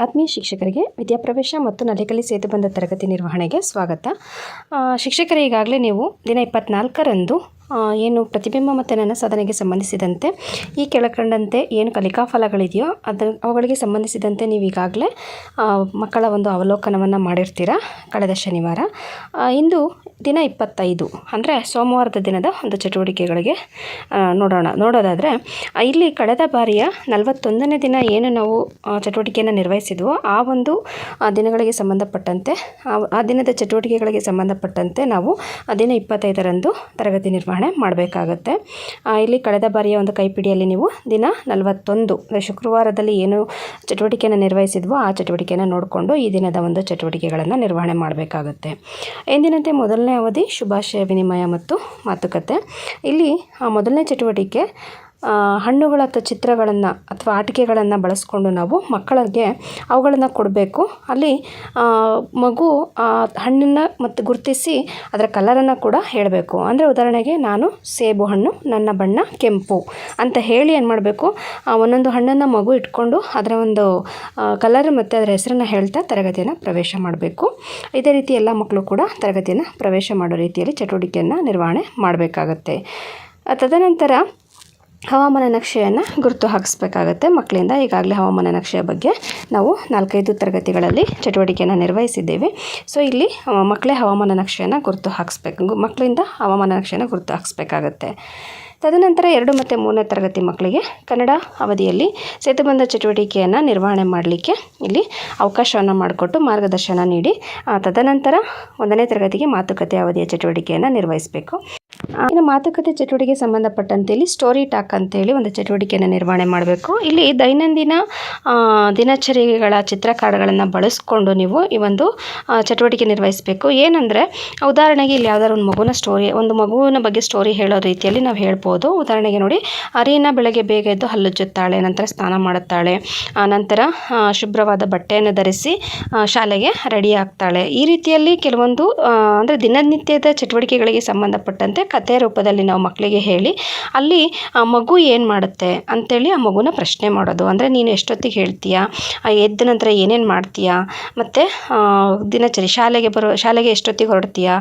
ಆತ್ಮೀಯ ಶಿಕ್ಷಕರಿಗೆ ವಿದ್ಯಾಪ್ರವೇಶ ಮತ್ತು ನಲಿಕಲಿ ಸೇತುಬಂಧ ತರಗತಿ ನಿರ್ವಹಣೆಗೆ ಸ್ವಾಗತ. ಶಿಕ್ಷಕರೇ, ಈಗಾಗಲೇ ನೀವು ದಿನ 24ರಂದು ಏನು ಪ್ರತಿಬಿಂಬ ಮತ್ತು ನನ್ನ ಸಾಧನೆಗೆ ಸಂಬಂಧಿಸಿದಂತೆ ಈ ಕೆಳಕಂಡಂತೆ ಏನು ಕಲಿಕಾ ಫಲಗಳಿದೆಯೋ ಅವುಗಳಿಗೆ ಸಂಬಂಧಿಸಿದಂತೆ ನೀವು ಈಗಾಗಲೇ ಮಕ್ಕಳ ಒಂದು ಅವಲೋಕನವನ್ನು ಮಾಡಿರ್ತೀರ ಕಳೆದ ಶನಿವಾರ. ಇಂದು ದಿನ 25 ಅಂದರೆ ಸೋಮವಾರದ ದಿನದ ಒಂದು ಚಟುವಟಿಕೆಗಳಿಗೆ ನೋಡೋದಾದರೆ ಇಲ್ಲಿ ಕಳೆದ ಬಾರಿಯ 41ನೇ ದಿನ ಏನು ನಾವು ಚಟುವಟಿಕೆಯನ್ನು ನಿರ್ವಹಿಸಿದ್ವೋ ಆ ಒಂದು ದಿನಗಳಿಗೆ ಸಂಬಂಧಪಟ್ಟಂತೆ ಆ ದಿನದ ಚಟುವಟಿಕೆಗಳಿಗೆ ಸಂಬಂಧಪಟ್ಟಂತೆ ನಾವು ದಿನ 25ರಂದು ತರಗತಿ ನಿರ್ವಹಣೆ ಮಾಡಬೇಕಾಗತ್ತೆ. ಇಲ್ಲಿ ಕಳೆದ ಬಾರಿಯ ಒಂದು ಕೈಪಿಡಿಯಲ್ಲಿ ನೀವು ದಿನ 41 ಶುಕ್ರವಾರದಲ್ಲಿ ಏನು ಚಟುವಟಿಕೆಯನ್ನು ನಿರ್ವಹಿಸಿದ್ವೋ ಆ ಚಟುವಟಿಕೆಯನ್ನು ನೋಡಿಕೊಂಡು ಈ ದಿನದ ಒಂದು ಚಟುವಟಿಕೆಗಳನ್ನು ನಿರ್ವಹಣೆ ಮಾಡಬೇಕಾಗತ್ತೆ. ಎಂದಿನಂತೆ ಮೊದಲನೇ ಅವಧಿ ಶುಭಾಶಯ ವಿನಿಮಯ ಮತ್ತು ಮಾತುಕತೆ. ಇಲ್ಲಿ ಮೊದಲನೇ ಚಟುವಟಿಕೆ ಹಣ್ಣುಗಳ ಅಥವಾ ಚಿತ್ರಗಳನ್ನು ಅಥವಾ ಆಟಿಕೆಗಳನ್ನು ಬಳಸ್ಕೊಂಡು ನಾವು ಮಕ್ಕಳಿಗೆ ಅವುಗಳನ್ನು ಕೊಡಬೇಕು. ಅಲ್ಲಿ ಮಗು ಹಣ್ಣನ್ನು ಮತ್ತು ಗುರುತಿಸಿ ಅದರ ಕಲರನ್ನು ಕೂಡ ಹೇಳಬೇಕು. ಅಂದರೆ ಉದಾಹರಣೆಗೆ ನಾನು ಸೇಬು ಹಣ್ಣು, ನನ್ನ ಬಣ್ಣ ಕೆಂಪು ಅಂತ ಹೇಳಿ ಏನು ಮಾಡಬೇಕು, ಒಂದೊಂದು ಹಣ್ಣನ್ನು ಮಗು ಇಟ್ಕೊಂಡು ಅದರ ಒಂದು ಕಲರ್ ಮತ್ತು ಅದರ ಹೆಸರನ್ನು ಹೇಳ್ತಾ ತರಗತಿಯನ್ನು ಪ್ರವೇಶ ಮಾಡಬೇಕು. ಇದೇ ರೀತಿ ಎಲ್ಲ ಮಕ್ಕಳು ಕೂಡ ತರಗತಿಯನ್ನು ಪ್ರವೇಶ ಮಾಡೋ ರೀತಿಯಲ್ಲಿ ಚಟುವಟಿಕೆಯನ್ನು ನಿರ್ವಹಣೆ ಮಾಡಬೇಕಾಗತ್ತೆ. ತದನಂತರ ಹವಾಮಾನ ನಕ್ಷೆಯನ್ನು ಗುರುತು ಹಾಕಿಸ್ಬೇಕಾಗತ್ತೆ ಮಕ್ಕಳಿಂದ. ಈಗಾಗಲೇ ಹವಾಮಾನ ನಕ್ಷೆಯ ಬಗ್ಗೆ ನಾವು 4-5 ತರಗತಿಗಳಲ್ಲಿ ಚಟುವಟಿಕೆಯನ್ನು ನಿರ್ವಹಿಸಿದ್ದೇವೆ. ಸೊ ಇಲ್ಲಿ ಮಕ್ಕಳೇ ಹವಾಮಾನ ನಕ್ಷೆಯನ್ನು ಗುರುತು ಹಾಕಿಸ್ಬೇಕು, ಮಕ್ಕಳಿಂದ ಹವಾಮಾನ ನಕ್ಷೆಯನ್ನು ಗುರುತು ಹಾಕಿಸ್ಬೇಕಾಗತ್ತೆ. ತದನಂತರ 2 ಮತ್ತು 3ನೇ ತರಗತಿ ಮಕ್ಕಳಿಗೆ ಕನ್ನಡ ಅವಧಿಯಲ್ಲಿ ಸೇತುಬಂಧ ಚಟುವಟಿಕೆಯನ್ನು ನಿರ್ವಹಣೆ ಮಾಡಲಿಕ್ಕೆ ಇಲ್ಲಿ ಅವಕಾಶವನ್ನು ಮಾಡಿಕೊಟ್ಟು ಮಾರ್ಗದರ್ಶನ ನೀಡಿ ತದನಂತರ 1ನೇ ತರಗತಿಗೆ ಮಾತುಕತೆ ಅವಧಿಯ ಚಟುವಟಿಕೆಯನ್ನು ನಿರ್ವಹಿಸಬೇಕು. ಇನ್ನು ಮಾತುಕತೆ ಚಟುವಟಿಕೆಗೆ ಸಂಬಂಧಪಟ್ಟಂತೆ ಇಲ್ಲಿ ಸ್ಟೋರಿ ಟಾಕ್ ಅಂತೇಳಿ ಒಂದು ಚಟುವಟಿಕೆಯನ್ನು ನಿರ್ವಹಣೆ ಮಾಡಬೇಕು. ಇಲ್ಲಿ ದೈನಂದಿನ ದಿನಚರಿಗಳ ಚಿತ್ರಕಾರ್ಡ್ಗಳನ್ನು ಬಳಸ್ಕೊಂಡು ನೀವು ಈ ಒಂದು ಚಟುವಟಿಕೆ ನಿರ್ವಹಿಸಬೇಕು. ಏನಂದರೆ ಉದಾಹರಣೆಗೆ ಇಲ್ಲಿ ಯಾವ್ದಾದ್ರು ಒಂದು ಮಗುವಿನ ಬಗ್ಗೆ ಸ್ಟೋರಿ ಹೇಳೋ ರೀತಿಯಲ್ಲಿ ನಾವು ಹೇಳ್ಬೋದು. ಉದಾಹರಣೆಗೆ ನೋಡಿ, ರೀನಾ ಬೆಳಗ್ಗೆ ಬೇಗ ಎದ್ದು ಹಲ್ಲುಜ್ಜುತ್ತಾಳೆ, ನಂತರ ಸ್ನಾನ ಮಾಡುತ್ತಾಳೆ, ನಂತರ ಶುಭ್ರವಾದ ಬಟ್ಟೆಯನ್ನು ಧರಿಸಿ ಶಾಲೆಗೆ ರೆಡಿ ಆಗ್ತಾಳೆ. ಈ ರೀತಿಯಲ್ಲಿ ಕೆಲವೊಂದು ಅಂದರೆ ದಿನನಿತ್ಯದ ಚಟುವಟಿಕೆಗಳಿಗೆ ಸಂಬಂಧಪಟ್ಟಂತೆ ಕಥೆ ರೂಪದಲ್ಲಿ ನಾವು ಮಕ್ಕಳಿಗೆ ಹೇಳಿ ಅಲ್ಲಿ ಮಗು ಏನು ಮಾಡುತ್ತೆ ಅಂತೇಳಿ ಆ ಮಗುನ ಪ್ರಶ್ನೆ ಮಾಡೋದು. ಅಂದರೆ ನೀನು ಎಷ್ಟೊತ್ತಿಗೆ ಹೇಳ್ತೀಯಾ, ಎದ್ದ ನಂತರ ಏನೇನು ಮಾಡ್ತೀಯಾ, ಮತ್ತು ದಿನಚರಿ ಶಾಲೆಗೆ ಎಷ್ಟೊತ್ತಿಗೆ ಹೊರಡ್ತೀಯಾ,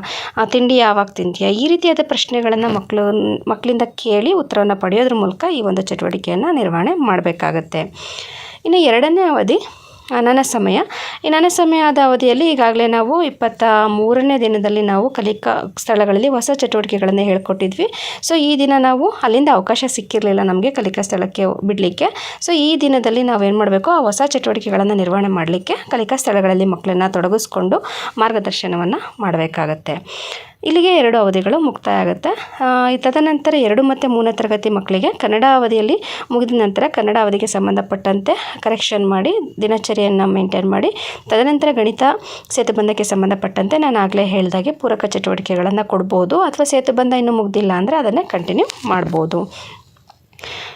ತಿಂಡಿ ಯಾವಾಗ ತಿಂತೀಯಾ, ಈ ರೀತಿಯಾದ ಪ್ರಶ್ನೆಗಳನ್ನು ಮಕ್ಕಳಿಂದ ಕೇಳಿ ಉತ್ತರವನ್ನು ಪಡೆಯೋದ್ರ ಮೂಲಕ ಈ ಒಂದು ಚಟುವಟಿಕೆಯನ್ನು ನಿರ್ವಹಣೆ ಮಾಡಬೇಕಾಗತ್ತೆ. ಇನ್ನು 2ನೇ ಅವಧಿ ನನ್ನ ಸಮಯ. ಈ ನನ್ನ ಸಮಯದ ಅವಧಿಯಲ್ಲಿ ಈಗಾಗಲೇ ನಾವು 23ನೇ ದಿನದಲ್ಲಿ ನಾವು ಕಲಿಕಾ ಸ್ಥಳಗಳಲ್ಲಿ ಹೊಸ ಚಟುವಟಿಕೆಗಳನ್ನು ಹೇಳ್ಕೊಟ್ಟಿದ್ವಿ. ಸೊ ಈ ದಿನ ನಾವು ಅಲ್ಲಿಂದ ಅವಕಾಶ ಸಿಕ್ಕಿರಲಿಲ್ಲ ನಮಗೆ ಕಲಿಕಾ ಸ್ಥಳಕ್ಕೆ ಬಿಡಲಿಕ್ಕೆ. ಸೊ ಈ ದಿನದಲ್ಲಿ ನಾವೇನು ಮಾಡಬೇಕು, ಆ ಹೊಸ ಚಟುವಟಿಕೆಗಳನ್ನು ನಿರ್ವಹಣೆ ಮಾಡಲಿಕ್ಕೆ ಕಲಿಕಾ ಸ್ಥಳಗಳಲ್ಲಿ ಮಕ್ಕಳನ್ನು ತೊಡಗಿಸ್ಕೊಂಡು ಮಾರ್ಗದರ್ಶನವನ್ನು ಮಾಡಬೇಕಾಗತ್ತೆ. ಇಲ್ಲಿಗೆ 2 ಅವಧಿಗಳು ಮುಕ್ತಾಯ ಆಗುತ್ತೆ. ತದನಂತರ 2 ಮತ್ತು 3ನೇ ತರಗತಿ ಮಕ್ಕಳಿಗೆ ಕನ್ನಡ ಅವಧಿಯಲ್ಲಿ ಮುಗಿದ ನಂತರ ಕನ್ನಡ ಅವಧಿಗೆ ಸಂಬಂಧಪಟ್ಟಂತೆ ಕರೆಕ್ಷನ್ ಮಾಡಿ ದಿನಚರಿಯನ್ನು ಮೇಂಟೈನ್ ಮಾಡಿ ತದನಂತರ ಗಣಿತ ಸೇತುಬಂಧಕ್ಕೆ ಸಂಬಂಧಪಟ್ಟಂತೆ ನಾನು ಆಗಲೇ ಹೇಳಿದಾಗೆ ಪೂರಕ ಚಟುವಟಿಕೆಗಳನ್ನು ಕೊಡ್ಬೋದು, ಅಥವಾ ಸೇತುಬಂಧ ಇನ್ನೂ ಮುಗ್ದಿಲ್ಲ ಅಂದರೆ ಅದನ್ನೇ ಕಂಟಿನ್ಯೂ ಮಾಡ್ಬೋದು.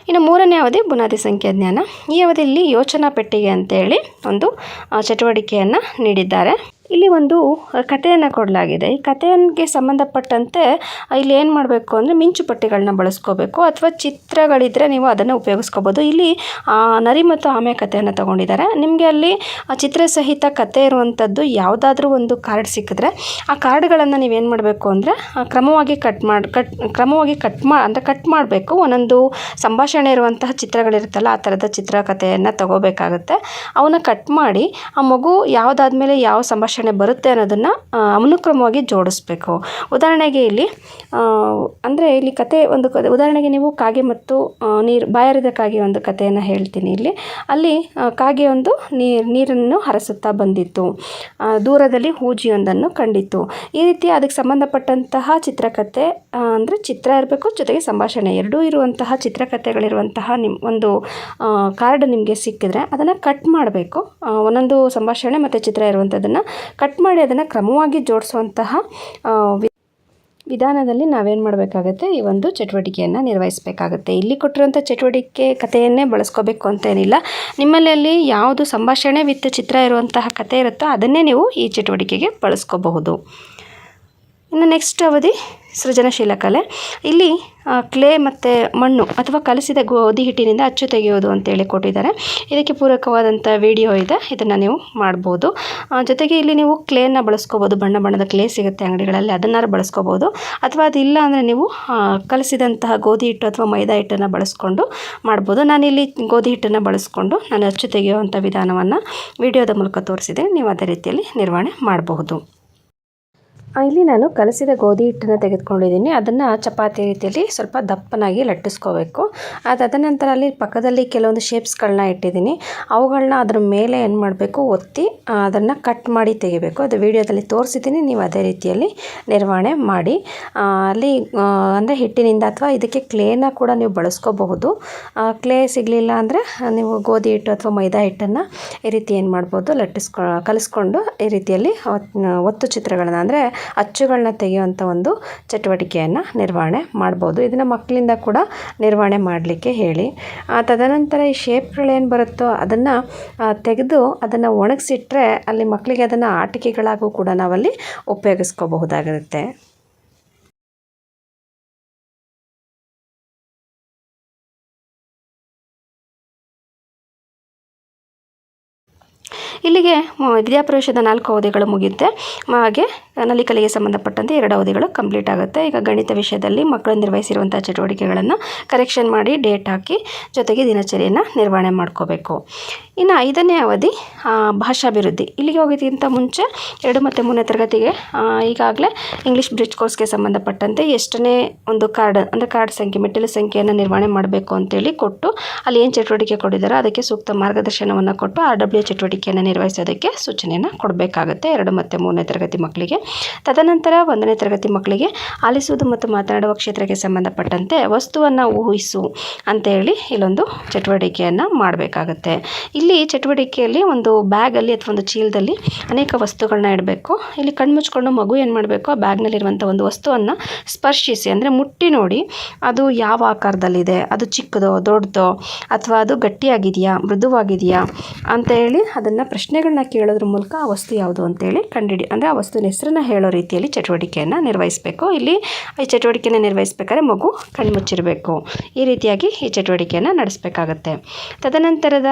ಇನ್ನು 3ನೇ ಅವಧಿ ಬುನಾದಿ ಸಂಖ್ಯಾ ಜ್ಞಾನ. ಈ ಅವಧಿಯಲ್ಲಿ ಯೋಚನಾ ಪೆಟ್ಟಿಗೆ ಅಂತೇಳಿ ಒಂದು ಚಟುವಟಿಕೆಯನ್ನು ನೀಡಿದ್ದಾರೆ. ಇಲ್ಲಿ ಒಂದು ಕಥೆಯನ್ನು ಕೊಡಲಾಗಿದೆ. ಈ ಕಥೆಗೆ ಸಂಬಂಧಪಟ್ಟಂತೆ ಇಲ್ಲಿ ಏನು ಮಾಡಬೇಕು ಅಂದರೆ ಮಿಂಚುಪಟ್ಟಿಗಳನ್ನ ಬಳಸ್ಕೋಬೇಕು, ಅಥವಾ ಚಿತ್ರಗಳಿದ್ದರೆ ನೀವು ಅದನ್ನು ಉಪಯೋಗಿಸ್ಕೋಬೋದು. ಇಲ್ಲಿ ನರಿ ಮತ್ತು ಆಮೆ ಕಥೆಯನ್ನು ತಗೊಂಡಿದ್ದಾರೆ. ನಿಮಗೆ ಅಲ್ಲಿ ಚಿತ್ರ ಸಹಿತ ಕಥೆ ಇರುವಂಥದ್ದು ಯಾವುದಾದ್ರೂ ಒಂದು ಕಾರ್ಡ್ ಸಿಕ್ಕಿದ್ರೆ ಆ ಕಾರ್ಡ್ಗಳನ್ನು ನೀವೇನು ಮಾಡಬೇಕು ಅಂದರೆ ಕ್ರಮವಾಗಿ ಕಟ್ ಮಾಡಬೇಕು. ಒಂದೊಂದು ಸಂಭಾಷಣೆ ಇರುವಂತಹ ಚಿತ್ರಗಳಿರುತ್ತಲ್ಲ, ಆ ಥರದ ಚಿತ್ರಕಥೆಯನ್ನು ತಗೋಬೇಕಾಗುತ್ತೆ. ಅವನ್ನ ಕಟ್ ಮಾಡಿ ಆ ಮಗು ಯಾವುದಾದ್ಮೇಲೆ ಯಾವ ಸಂಭಾಷಣೆ ಬರುತ್ತೆ ಅನ್ನೋದನ್ನು ಅನುಕ್ರಮವಾಗಿ ಜೋಡಿಸ್ಬೇಕು. ಉದಾಹರಣೆಗೆ ಇಲ್ಲಿ ಅಂದರೆ ಇಲ್ಲಿ ಉದಾಹರಣೆಗೆ ನೀವು ಕಾಗೆ ಮತ್ತು ಬಾಯಾರಿದ ಕಾಗೆ ಒಂದು ಕಥೆಯನ್ನು ಹೇಳ್ತೀನಿ. ಅಲ್ಲಿ ಕಾಗೆ ಒಂದು ನೀರನ್ನು ಹರಿಸುತ್ತಾ ಬಂದಿತ್ತು, ದೂರದಲ್ಲಿ ಹೂಜಿಯೊಂದನ್ನು ಕಂಡಿತು. ಈ ರೀತಿ ಅದಕ್ಕೆ ಸಂಬಂಧಪಟ್ಟಂತಹ ಚಿತ್ರಕಥೆ ಅಂದರೆ ಚಿತ್ರ ಇರಬೇಕು, ಜೊತೆಗೆ ಸಂಭಾಷಣೆ ಎರಡೂ ಇರುವಂತಹ ಚಿತ್ರಕಥೆಗಳಿರುವಂತಹ ಒಂದು ಕಾರ್ಡ್ ನಿಮಗೆ ಸಿಕ್ಕಿದ್ರೆ ಅದನ್ನು ಕಟ್ ಮಾಡಬೇಕು. ಒಂದೊಂದು ಸಂಭಾಷಣೆ ಮತ್ತು ಚಿತ್ರ ಇರುವಂಥದ್ದನ್ನು ಕಟ್ ಮಾಡಿ ಅದನ್ನು ಕ್ರಮವಾಗಿ ಜೋಡಿಸುವಂತಹ ವಿಧಾನದಲ್ಲಿ ನಾವೇನು ಮಾಡಬೇಕಾಗತ್ತೆ, ಈ ಒಂದು ಚಟುವಟಿಕೆಯನ್ನು ನಿರ್ವಹಿಸಬೇಕಾಗತ್ತೆ. ಇಲ್ಲಿ ಕೊಟ್ಟಿರುವಂಥ ಚಟುವಟಿಕೆ ಕಥೆಯನ್ನೇ ಬಳಸ್ಕೋಬೇಕು ಅಂತೇನಿಲ್ಲ. ನಿಮ್ಮಲ್ಲಿ ಅಲ್ಲಿ ಯಾವುದು ಸಂಭಾಷಣೆ ವಿತ್ ಚಿತ್ರ ಇರುವಂತಹ ಕಥೆ ಇರುತ್ತೋ ಅದನ್ನೇ ನೀವು ಈ ಚಟುವಟಿಕೆಗೆ ಬಳಸ್ಕೋಬಹುದು. ಇನ್ನು ನೆಕ್ಸ್ಟ್ ಅವಧಿ ಸೃಜನಶೀಲ ಕಲೆ. ಇಲ್ಲಿ ಕ್ಲೇ ಮತ್ತು ಮಣ್ಣು ಅಥವಾ ಕಲಸಿದ ಗೋಧಿ ಹಿಟ್ಟಿನಿಂದ ಅಚ್ಚು ತೆಗೆಯೋದು ಅಂತೇಳಿ ಕೊಟ್ಟಿದ್ದಾರೆ. ಇದಕ್ಕೆ ಪೂರಕವಾದಂಥ ವಿಡಿಯೋ ಇದೆ, ಇದನ್ನು ನೀವು ಮಾಡ್ಬೋದು. ಜೊತೆಗೆ ಇಲ್ಲಿ ನೀವು ಕ್ಲೇನ ಬಳಸ್ಕೋಬೋದು, ಬಣ್ಣ ಬಣ್ಣದ ಕ್ಲೇ ಸಿಗುತ್ತೆ ಅಂಗಡಿಗಳಲ್ಲಿ, ಅದನ್ನಾರು ಬಳಸ್ಕೋಬೋದು. ಅಥವಾ ಅದಿಲ್ಲ ಅಂದರೆ ನೀವು ಕಲಸಿದಂತಹ ಗೋಧಿ ಹಿಟ್ಟು ಅಥವಾ ಮೈದಾ ಹಿಟ್ಟನ್ನು ಬಳಸ್ಕೊಂಡು ಮಾಡ್ಬೋದು. ನಾನಿಲ್ಲಿ ಗೋಧಿ ಹಿಟ್ಟನ್ನು ಬಳಸ್ಕೊಂಡು ನಾನು ಅಚ್ಚು ತೆಗೆಯುವಂಥ ವಿಧಾನವನ್ನು ವಿಡಿಯೋದ ಮೂಲಕ ತೋರಿಸಿದೆ. ನೀವು ಅದೇ ರೀತಿಯಲ್ಲಿ ನಿರ್ವಹಣೆ ಮಾಡಬಹುದು. ಇಲ್ಲಿ ನಾನು ಕಲಸಿದ ಗೋಧಿ ಹಿಟ್ಟನ್ನು ತೆಗೆದುಕೊಂಡಿದ್ದೀನಿ. ಅದನ್ನು ಚಪಾತಿ ರೀತಿಯಲ್ಲಿ ಸ್ವಲ್ಪ ದಪ್ಪನಾಗಿ ಲಟ್ಟಿಸ್ಕೋಬೇಕು. ತದನಂತರ ಅಲ್ಲಿ ಪಕ್ಕದಲ್ಲಿ ಕೆಲವೊಂದು ಶೇಪ್ಸ್ಗಳನ್ನ ಇಟ್ಟಿದ್ದೀನಿ. ಅವುಗಳನ್ನ ಅದರ ಮೇಲೆ ಏನು ಮಾಡಬೇಕು, ಒತ್ತಿ ಅದನ್ನು ಕಟ್ ಮಾಡಿ ತೆಗಿಬೇಕು. ಅದು ವಿಡಿಯೋದಲ್ಲಿ ತೋರಿಸಿದ್ದೀನಿ, ನೀವು ಅದೇ ರೀತಿಯಲ್ಲಿ ನಿರ್ವಹಣೆ ಮಾಡಿ. ಅಲ್ಲಿ ಅಂದರೆ ಹಿಟ್ಟಿನಿಂದ ಅಥವಾ ಇದಕ್ಕೆ ಕ್ಲೇನ ಕೂಡ ನೀವು ಬಳಸ್ಕೋಬಹುದು. ಕ್ಲೇ ಸಿಗಲಿಲ್ಲ ಅಂದರೆ ನೀವು ಗೋಧಿ ಹಿಟ್ಟು ಅಥವಾ ಮೈದಾ ಹಿಟ್ಟನ್ನು ಈ ರೀತಿ ಏನು ಮಾಡ್ಬೋದು, ಕಲಿಸ್ಕೊಂಡು ಈ ರೀತಿಯಲ್ಲಿ ಒತ್ತು ಚಿತ್ರಗಳನ್ನು ಅಂದರೆ ಅಚ್ಚುಗಳನ್ನ ತೆಗೆಯುವಂಥ ಒಂದು ಚಟುವಟಿಕೆಯನ್ನು ನಿರ್ವಹಣೆ ಮಾಡ್ಬೋದು. ಇದನ್ನು ಮಕ್ಕಳಿಂದ ಕೂಡ ನಿರ್ವಹಣೆ ಮಾಡಲಿಕ್ಕೆ ಹೇಳಿ. ತದನಂತರ ಈ ಶೇಪ್ಗಳೇನು ಬರುತ್ತೋ ಅದನ್ನು ತೆಗೆದು ಅದನ್ನು ಒಣಗಿಸಿಟ್ರೆ ಅಲ್ಲಿ ಮಕ್ಕಳಿಗೆ ಅದನ್ನು ಆಟಿಕೆಗಳಾಗೂ ಕೂಡ ನಾವಲ್ಲಿ ಉಪಯೋಗಿಸ್ಕೋಬಹುದಾಗಿರುತ್ತೆ. ಇಲ್ಲಿಗೆ ವಿದ್ಯಾಪ್ರವೇಶದ 4 ಅವಧಿಗಳು ಮುಗಿಯುತ್ತೆ. ಹಾಗೆ ನಲಿಕಲೆಗೆ ಸಂಬಂಧಪಟ್ಟಂತೆ 2 ಅವಧಿಗಳು ಕಂಪ್ಲೀಟ್ ಆಗುತ್ತೆ. ಈಗ ಗಣಿತ ವಿಷಯದಲ್ಲಿ ಮಕ್ಕಳು ನಿರ್ವಹಿಸಿರುವಂಥ ಚಟುವಟಿಕೆಗಳನ್ನು ಕರೆಕ್ಷನ್ ಮಾಡಿ ಡೇಟ್ ಹಾಕಿ ಜೊತೆಗೆ ದಿನಚರಿಯನ್ನು ನಿರ್ವಹಣೆ ಮಾಡ್ಕೋಬೇಕು. ಇನ್ನು 5ನೇ ಅವಧಿ ಭಾಷಾಭಿವೃದ್ಧಿ. ಇಲ್ಲಿಗೆ ಹೋಗೋದಕ್ಕಿಂತ ಮುಂಚೆ 2 ಮತ್ತು 3ನೇ ತರಗತಿಗೆ ಈಗಾಗಲೇ ಇಂಗ್ಲೀಷ್ ಬ್ರಿಡ್ಜ್ ಕೋರ್ಸ್ಗೆ ಸಂಬಂಧಪಟ್ಟಂತೆ ಎಷ್ಟನೇ ಒಂದು ಕಾರ್ಡ್ ಸಂಖ್ಯೆ, ಮೆಟ್ಟಿಲು ಸಂಖ್ಯೆಯನ್ನು ನಿರ್ವಹಣೆ ಮಾಡಬೇಕು ಅಂತೇಳಿ ಕೊಟ್ಟು ಅಲ್ಲಿ ಏನು ಚಟುವಟಿಕೆ ಕೊಟ್ಟಿದ್ದಾರೋ ಅದಕ್ಕೆ ಸೂಕ್ತ ಮಾರ್ಗದರ್ಶನವನ್ನು ಕೊಟ್ಟು RW ಚಟುವಟಿಕೆಯನ್ನು ನಿರ್ವಹಿಸೋದಕ್ಕೆ ಸೂಚನೆಯನ್ನು ಕೊಡಬೇಕಾಗುತ್ತೆ 2 ಮತ್ತು 3ನೇ ತರಗತಿ ಮಕ್ಕಳಿಗೆ. ತದನಂತರ 1ನೇ ತರಗತಿ ಮಕ್ಕಳಿಗೆ ಆಲಿಸುವುದು ಮತ್ತು ಮಾತನಾಡುವ ಕ್ಷೇತ್ರಕ್ಕೆ ಸಂಬಂಧಪಟ್ಟಂತೆ ವಸ್ತುವನ್ನು ಊಹಿಸು ಅಂತೇಳಿ ಇಲ್ಲೊಂದು ಚಟುವಟಿಕೆಯನ್ನು ಮಾಡಬೇಕಾಗತ್ತೆ. ಇಲ್ಲಿ ಚಟುವಟಿಕೆಯಲ್ಲಿ ಒಂದು ಬ್ಯಾಗಲ್ಲಿ ಅಥವಾ ಒಂದು ಚೀಲದಲ್ಲಿ ಅನೇಕ ವಸ್ತುಗಳನ್ನ ಇಡಬೇಕು. ಇಲ್ಲಿ ಕಣ್ಮುಚ್ಕೊಂಡು ಮಗು ಏನು ಮಾಡಬೇಕು, ಆ ಬ್ಯಾಗ್ನಲ್ಲಿರುವಂಥ ಒಂದು ವಸ್ತುವನ್ನು ಸ್ಪರ್ಶಿಸಿ ಅಂದರೆ ಮುಟ್ಟಿ ನೋಡಿ ಅದು ಯಾವ ಆಕಾರದಲ್ಲಿದೆ, ಅದು ಚಿಕ್ಕದೋ ದೊಡ್ಡದೋ ಅಥವಾ ಅದು ಗಟ್ಟಿಯಾಗಿದೆಯಾ ಮೃದುವಾಗಿದೆಯಾ ಅಂತ ಹೇಳಿ ಅದನ್ನು ಪ್ರಶ್ನೆಗಳನ್ನ ಕೇಳೋದ್ರ ಮೂಲಕ ಆ ವಸ್ತು ಯಾವುದು ಅಂತೇಳಿ ಅಂದರೆ ಆ ವಸ್ತುವಿನ ಹೆಸರನ್ನು ಹೇಳೋ ರೀತಿಯಲ್ಲಿ ಚಟುವಟಿಕೆಯನ್ನು ನಿರ್ವಹಿಸಬೇಕು. ಇಲ್ಲಿ ಈ ಚಟುವಟಿಕೆಯನ್ನು ನಿರ್ವಹಿಸಬೇಕಾದ್ರೆ ಮಗು ಕಣ್ಮುಚ್ಚಿರಬೇಕು. ಈ ರೀತಿಯಾಗಿ ಈ ಚಟುವಟಿಕೆಯನ್ನು ನಡೆಸಬೇಕಾಗತ್ತೆ. ತದನಂತರದ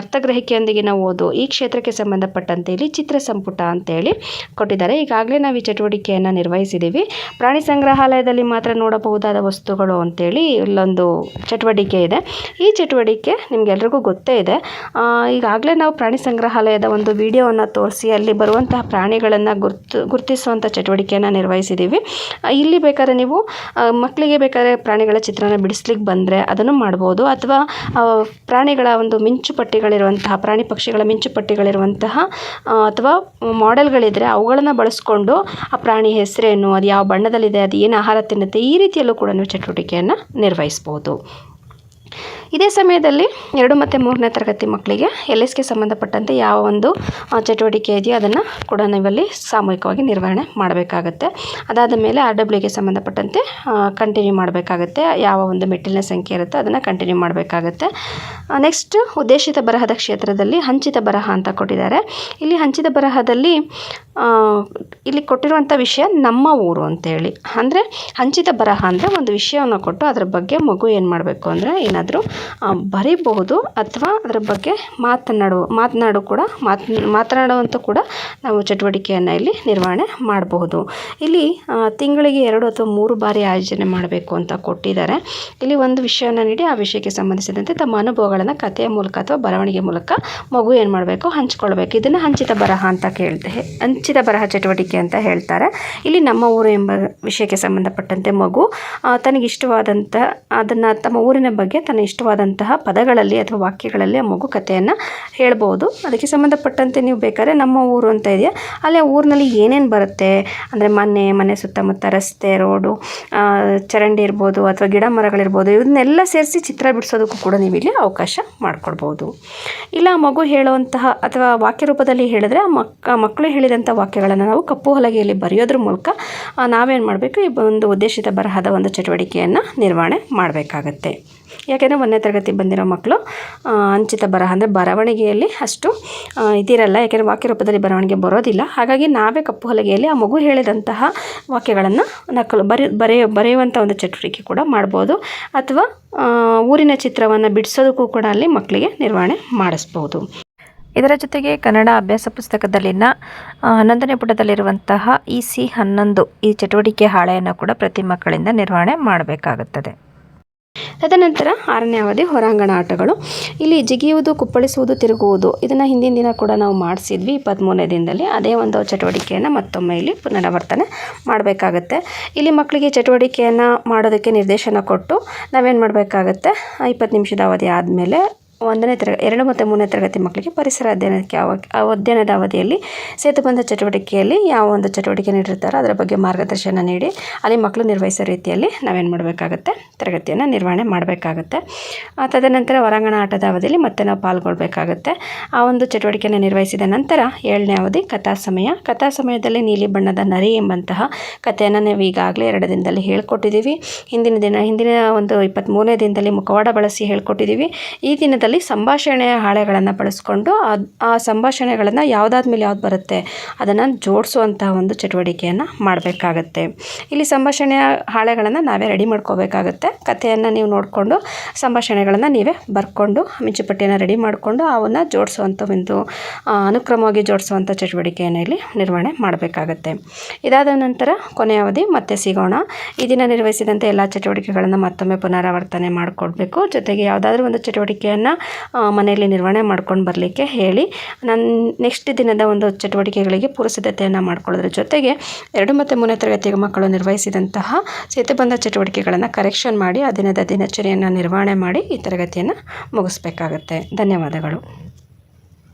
ಅರ್ಥಗ್ರಹಿಕೆಯೊಂದಿಗಿನ ಓದು. ಈ ಕ್ಷೇತ್ರಕ್ಕೆ ಸಂಬಂಧಪಟ್ಟಂತೆ ಇಲ್ಲಿ ಚಿತ್ರ ಸಂಪುಟ ಅಂತೇಳಿ ಕೊಟ್ಟಿದ್ದಾರೆ. ಈಗಾಗಲೇ ನಾವು ಈ ಚಟುವಟಿಕೆಯನ್ನು ನಿರ್ವಹಿಸಿದ್ದೀವಿ. ಪ್ರಾಣಿ ಸಂಗ್ರಹಾಲಯದಲ್ಲಿ ಮಾತ್ರ ನೋಡಬಹುದಾದ ವಸ್ತುಗಳು ಅಂತೇಳಿ ಇಲ್ಲೊಂದು ಚಟುವಟಿಕೆ ಇದೆ. ಈ ಚಟುವಟಿಕೆ ನಿಮಗೆಲ್ರಿಗೂ ಗೊತ್ತೇ ಇದೆ. ಈಗಾಗಲೇ ನಾವು ಪ್ರಾಣಿ ಸಂಗ್ರಹಾಲಯದ ಒಂದು ವಿಡಿಯೋವನ್ನು ತೋರಿಸಿ ಅಲ್ಲಿ ಬರುವಂತಹ ಪ್ರಾಣಿಗಳನ್ನು ಗುರುತಿಸುವಂಥ ಚಟುವಟಿಕೆಯನ್ನು ನಿರ್ವಹಿಸಿದ್ದೀವಿ. ಇಲ್ಲಿ ಬೇಕಾದ್ರೆ ನೀವು ಮಕ್ಕಳಿಗೆ ಬೇಕಾದ್ರೆ ಪ್ರಾಣಿಗಳ ಚಿತ್ರನ ಬಿಡಿಸ್ಲಿಕ್ಕೆ ಬಂದರೆ ಅದನ್ನು ಮಾಡ್ಬೋದು. ಅಥವಾ ಪ್ರಾಣಿಗಳ ಒಂದು ಮಿಂಚುಪಟ್ಟಿಗಳಿರುವಂತಹ ಪ್ರಾಣಿ ಪಕ್ಷಿಗಳ ಮಿಂಚುಪಟ್ಟಿಗಳಿರುವಂತಹ ಅಥವಾ ಮಾಡೆಲ್ಗಳಿದ್ದರೆ ಅವುಗಳನ್ನು ಬಳಸ್ಕೊಂಡು ಆ ಪ್ರಾಣಿ ಹೆಸರೇನು, ಅದು ಯಾವ ಬಣ್ಣದಲ್ಲಿದೆ, ಅದು ಏನು ಆಹಾರ ತಿನ್ನುತ್ತೆ, ಈ ರೀತಿಯಲ್ಲೂ ಕೂಡ ನೀವು ಚಟುವಟಿಕೆಯನ್ನು ನಿರ್ವಹಿಸ್ಬೋದು. ಇದೇ ಸಮಯದಲ್ಲಿ 2 ಮತ್ತು 3ನೇ ತರಗತಿ ಮಕ್ಕಳಿಗೆ LSಗೆ ಸಂಬಂಧಪಟ್ಟಂತೆ ಯಾವ ಒಂದು ಚಟುವಟಿಕೆ ಇದೆಯೋ ಅದನ್ನು ಕೂಡ ನೀವಲ್ಲಿ ಸಾಮೂಹಿಕವಾಗಿ ನಿರ್ವಹಣೆ ಮಾಡಬೇಕಾಗತ್ತೆ. ಅದಾದ ಮೇಲೆ RWಗೆ ಸಂಬಂಧಪಟ್ಟಂತೆ ಕಂಟಿನ್ಯೂ ಮಾಡಬೇಕಾಗತ್ತೆ. ಯಾವ ಒಂದು ಮೆಟ್ಟಿಲಿನ ಸಂಖ್ಯೆ ಇರುತ್ತೋ ಅದನ್ನು ಕಂಟಿನ್ಯೂ ಮಾಡಬೇಕಾಗತ್ತೆ. ನೆಕ್ಸ್ಟ್ ಉದ್ದೇಶಿತ ಬರಹದ ಕ್ಷೇತ್ರದಲ್ಲಿ ಹಂಚಿತ ಬರಹ ಅಂತ ಕೊಟ್ಟಿದ್ದಾರೆ. ಇಲ್ಲಿ ಹಂಚಿತ ಬರಹದಲ್ಲಿ ಇಲ್ಲಿ ಕೊಟ್ಟಿರುವಂಥ ವಿಷಯ ನಮ್ಮ ಊರು ಅಂತೇಳಿ. ಅಂದರೆ ಹಂಚಿತ ಬರಹ ಅಂದರೆ ಒಂದು ವಿಷಯವನ್ನು ಕೊಟ್ಟು ಅದರ ಬಗ್ಗೆ ಮಗು ಏನು ಮಾಡಬೇಕು ಅಂದರೆ ಏನಾದರೂ ಬರೀಬಹುದು ಅಥವಾ ಅದರ ಬಗ್ಗೆ ಮಾತನಾಡುವಂಥ ಕೂಡ ನಾವು ಚಟುವಟಿಕೆಯನ್ನು ಇಲ್ಲಿ ನಿರ್ವಹಣೆ ಮಾಡಬಹುದು. ಇಲ್ಲಿ ತಿಂಗಳಿಗೆ 2 ಅಥವಾ 3 ಬಾರಿ ಆಯೋಜನೆ ಮಾಡಬೇಕು ಅಂತ ಕೊಟ್ಟಿದ್ದಾರೆ. ಇಲ್ಲಿ ಒಂದು ವಿಷಯವನ್ನು ನೀಡಿ ಆ ವಿಷಯಕ್ಕೆ ಸಂಬಂಧಿಸಿದಂತೆ ತಮ್ಮ ಅನುಭವಗಳನ್ನು ಕಥೆಯ ಮೂಲಕ ಅಥವಾ ಬರವಣಿಗೆ ಮೂಲಕ ಮಗು ಏನು ಮಾಡಬೇಕು, ಹಂಚ್ಕೊಳ್ಬೇಕು. ಇದನ್ನು ಹಂಚಿತ ಬರಹ ಅಂತ ಹಂಚಿತ ಬರಹ ಚಟುವಟಿಕೆ ಅಂತ ಹೇಳ್ತಾರೆ. ಇಲ್ಲಿ ನಮ್ಮ ಊರು ಎಂಬ ವಿಷಯಕ್ಕೆ ಸಂಬಂಧಪಟ್ಟಂತೆ ಮಗು ತನಗಿಷ್ಟವಾದಂಥ ಅದನ್ನು ತಮ್ಮ ಊರಿನ ಬಗ್ಗೆ ತನ್ನ ಇಷ್ಟವಾದಂತಹ ಪದಗಳಲ್ಲಿ ಅಥವಾ ವಾಕ್ಯಗಳಲ್ಲಿ ಆ ಮಗು ಕಥೆಯನ್ನು ಹೇಳ್ಬೋದು. ಅದಕ್ಕೆ ಸಂಬಂಧಪಟ್ಟಂತೆ ನೀವು ಬೇಕಾದ್ರೆ ನಮ್ಮ ಊರು ಅಂತ ಇದೆಯಾ ಅಲ್ಲಿ ಆ ಊರಿನಲ್ಲಿ ಏನೇನು ಬರುತ್ತೆ ಅಂದರೆ ಮನೆ ಸುತ್ತಮುತ್ತ ರಸ್ತೆ, ರೋಡು, ಚರಂಡಿ ಇರ್ಬೋದು ಅಥವಾ ಗಿಡ ಮರಗಳಿರ್ಬೋದು, ಇವನ್ನೆಲ್ಲ ಸೇರಿಸಿ ಚಿತ್ರ ಬಿಡಿಸೋದಕ್ಕೂ ಕೂಡ ನೀವು ಇಲ್ಲಿ ಅವಕಾಶ ಮಾಡಿಕೊಡ್ಬೋದು. ಇಲ್ಲ ಮಗು ಹೇಳುವಂತಹ ಅಥವಾ ವಾಕ್ಯ ರೂಪದಲ್ಲಿ ಹೇಳಿದ್ರೆ ಮಕ್ಕಳು ಹೇಳಿದಂಥ ವಾಕ್ಯಗಳನ್ನು ನಾವು ಕಪ್ಪು ಹಲಗೆಯಲ್ಲಿ ಬರೆಯೋದ್ರ ಮೂಲಕ ನಾವೇನು ಮಾಡಬೇಕು, ಈ ಒಂದು ಉದ್ದೇಶಿತ ಬರಹದ ಒಂದು ಚಟುವಟಿಕೆಯನ್ನು ನಿರ್ವಹಣೆ ಮಾಡಬೇಕಾಗತ್ತೆ. ಯಾಕೆ ಯಾಕೆಂದರೆ 1ನೇ ತರಗತಿ ಬಂದಿರೋ ಮಕ್ಕಳು ಅಂಚಿತ ಬರಹ ಅಂದರೆ ಬರವಣಿಗೆಯಲ್ಲಿ ಅಷ್ಟು ಇದಿರಲ್ಲ, ಯಾಕೆಂದರೆ ವಾಕ್ಯ ರೂಪದಲ್ಲಿ ಬರವಣಿಗೆ ಬರೋದಿಲ್ಲ. ಹಾಗಾಗಿ ನಾವೇ ಕಪ್ಪು ಹಲಗೆಯಲ್ಲಿ ಆ ಮಗು ಹೇಳಿದಂತಹ ವಾಕ್ಯಗಳನ್ನು ನಕಲು ಬರೆಯುವಂಥ ಒಂದು ಚಟುವಟಿಕೆ ಕೂಡ ಮಾಡ್ಬೋದು. ಅಥವಾ ಊರಿನ ಚಿತ್ರವನ್ನು ಬಿಡಿಸೋದಕ್ಕೂ ಕೂಡ ಅಲ್ಲಿ ಮಕ್ಕಳಿಗೆ ನಿರ್ವಹಣೆ ಮಾಡಿಸ್ಬೋದು. ಇದರ ಜೊತೆಗೆ ಕನ್ನಡ ಅಭ್ಯಾಸ ಪುಸ್ತಕದಲ್ಲಿನ 11ನೇ ಪುಟದಲ್ಲಿರುವಂತಹ EC11 ಈ ಚಟುವಟಿಕೆ ಹಾಳೆಯನ್ನು ಕೂಡ ಪ್ರತಿ ಮಕ್ಕಳಿಂದ ನಿರ್ವಹಣೆ ಮಾಡಬೇಕಾಗುತ್ತದೆ. ತದನಂತರ 6ನೇ ಅವಧಿ ಹೊರಾಂಗಣ ಆಟಗಳು. ಇಲ್ಲಿ ಜಿಗಿಯುವುದು, ಕುಪ್ಪಳಿಸುವುದು, ತಿರುಗುವುದು, ಇದನ್ನು ಹಿಂದಿನ ದಿನ ಕೂಡ ನಾವು ಮಾಡಿಸಿದ್ವಿ 23ನೇ ದಿನದಲ್ಲಿ. ಅದೇ ಒಂದು ಚಟುವಟಿಕೆಯನ್ನು ಮತ್ತೊಮ್ಮೆ ಇಲ್ಲಿ ಪುನರಾವರ್ತನೆ ಮಾಡಬೇಕಾಗತ್ತೆ. ಇಲ್ಲಿ ಮಕ್ಕಳಿಗೆ ಚಟುವಟಿಕೆಯನ್ನು ಮಾಡೋದಕ್ಕೆ ನಿರ್ದೇಶನ ಕೊಟ್ಟು ನಾವೇನು ಮಾಡಬೇಕಾಗತ್ತೆ, 20 ನಿಮಿಷದ ಅವಧಿ ಆದಮೇಲೆ 2 ಮತ್ತು 3ನೇ ತರಗತಿ ಮಕ್ಕಳಿಗೆ ಪರಿಸರ ಅಧ್ಯಯನಕ್ಕೆ ಅಧ್ಯಯನದ ಅವಧಿಯಲ್ಲಿ ಸೇತುಬಂಧ ಚಟುವಟಿಕೆಯಲ್ಲಿ ಯಾವ ಒಂದು ಚಟುವಟಿಕೆ ನೀಡಿರ್ತಾರೋ ಅದರ ಬಗ್ಗೆ ಮಾರ್ಗದರ್ಶನ ನೀಡಿ ಅಲ್ಲಿ ಮಕ್ಕಳು ನಿರ್ವಹಿಸೋ ರೀತಿಯಲ್ಲಿ ನಾವೇನು ಮಾಡಬೇಕಾಗತ್ತೆ, ತರಗತಿಯನ್ನು ನಿರ್ವಹಣೆ ಮಾಡಬೇಕಾಗತ್ತೆ. ತದನಂತರ ಹೊರಾಂಗಣ ಆಟದ ಅವಧಿಯಲ್ಲಿ ಮತ್ತೆ ನಾವು ಪಾಲ್ಗೊಳ್ಬೇಕಾಗತ್ತೆ. ಆ ಒಂದು ಚಟುವಟಿಕೆಯನ್ನು ನಿರ್ವಹಿಸಿದ ನಂತರ 7ನೇ ಅವಧಿ ಕಥಾ ಸಮಯ. ಕಥಾ ಸಮಯದಲ್ಲಿ ನೀಲಿ ಬಣ್ಣದ ನರಿ ಎಂಬಂತಹ ಕಥೆಯನ್ನು ನಾವು ಈಗಾಗಲೇ 2 ದಿನದಲ್ಲಿ ಹೇಳ್ಕೊಟ್ಟಿದ್ದೀವಿ. ಹಿಂದಿನ ಒಂದು 23ನೇ ದಿನದಲ್ಲಿ ಮುಖವಾಡ ಬಳಸಿ ಹೇಳ್ಕೊಟ್ಟಿದ್ದೀವಿ. ಈ ದಿನದಲ್ಲಿ ಸಂಭಾಷಣೆಯ ಹಾಳೆಗಳನ್ನು ಬಳಸ್ಕೊಂಡು ಆ ಸಂಭಾಷಣೆಗಳನ್ನು ಯಾವುದಾದ್ಮೇಲೆ ಯಾವ್ದು ಬರುತ್ತೆ ಅದನ್ನು ಜೋಡಿಸುವಂತಹ ಒಂದು ಚಟುವಟಿಕೆಯನ್ನು ಮಾಡಬೇಕಾಗತ್ತೆ. ಇಲ್ಲಿ ಸಂಭಾಷಣೆಯ ಹಾಳೆಗಳನ್ನು ನಾವೇ ರೆಡಿ ಮಾಡ್ಕೋಬೇಕಾಗತ್ತೆ. ಕಥೆಯನ್ನು ನೀವು ನೋಡಿಕೊಂಡು ಸಂಭಾಷಣೆಗಳನ್ನು ನೀವೇ ಬರ್ಕೊಂಡು ಮಿಂಚುಪಟ್ಟಿಯನ್ನು ರೆಡಿ ಮಾಡಿಕೊಂಡು ಅವನ್ನು ಜೋಡಿಸುವಂಥ ಒಂದು ಅನುಕ್ರಮವಾಗಿ ಜೋಡಿಸುವಂಥ ಚಟುವಟಿಕೆಯನ್ನು ಇಲ್ಲಿ ನಿರ್ವಹಣೆ ಮಾಡಬೇಕಾಗತ್ತೆ. ಇದಾದ ನಂತರ ಕೊನೆಯ ಅವಧಿ ಮತ್ತೆ ಸಿಗೋಣ. ಈ ದಿನ ನಿರ್ವಹಿಸಿದಂಥ ಎಲ್ಲ ಚಟುವಟಿಕೆಗಳನ್ನು ಮತ್ತೊಮ್ಮೆ ಪುನರಾವರ್ತನೆ ಮಾಡಿಕೊಡ್ಬೇಕು. ಜೊತೆಗೆ ಯಾವುದಾದ್ರೂ ಒಂದು ಚಟುವಟಿಕೆಯನ್ನು ಮನೆಯಲ್ಲಿ ನಿರ್ವಹಣೆ ಮಾಡ್ಕೊಂಡು ಬರಲಿಕ್ಕೆ ಹೇಳಿ. ನಾನು ನೆಕ್ಸ್ಟ್ ದಿನದ ಒಂದು ಚಟುವಟಿಕೆಗಳಿಗೆ ಪೂರ್ವಸಿದ್ಧತೆಯನ್ನು ಮಾಡ್ಕೊಳ್ಳೋದ್ರ ಜೊತೆಗೆ 2 ಮತ್ತು 3ನೇ ತರಗತಿಯ ಮಕ್ಕಳು ನಿರ್ವಹಿಸಿದಂತಹ ಸೇತುಬಂಧ ಚಟುವಟಿಕೆಗಳನ್ನು ಕರೆಕ್ಷನ್ ಮಾಡಿ ಆ ದಿನದ ದಿನಚರಿಯನ್ನು ನಿರ್ವಹಣೆ ಮಾಡಿ ಈ ತರಗತಿಯನ್ನು ಮುಗಿಸ್ಬೇಕಾಗತ್ತೆ. ಧನ್ಯವಾದಗಳು.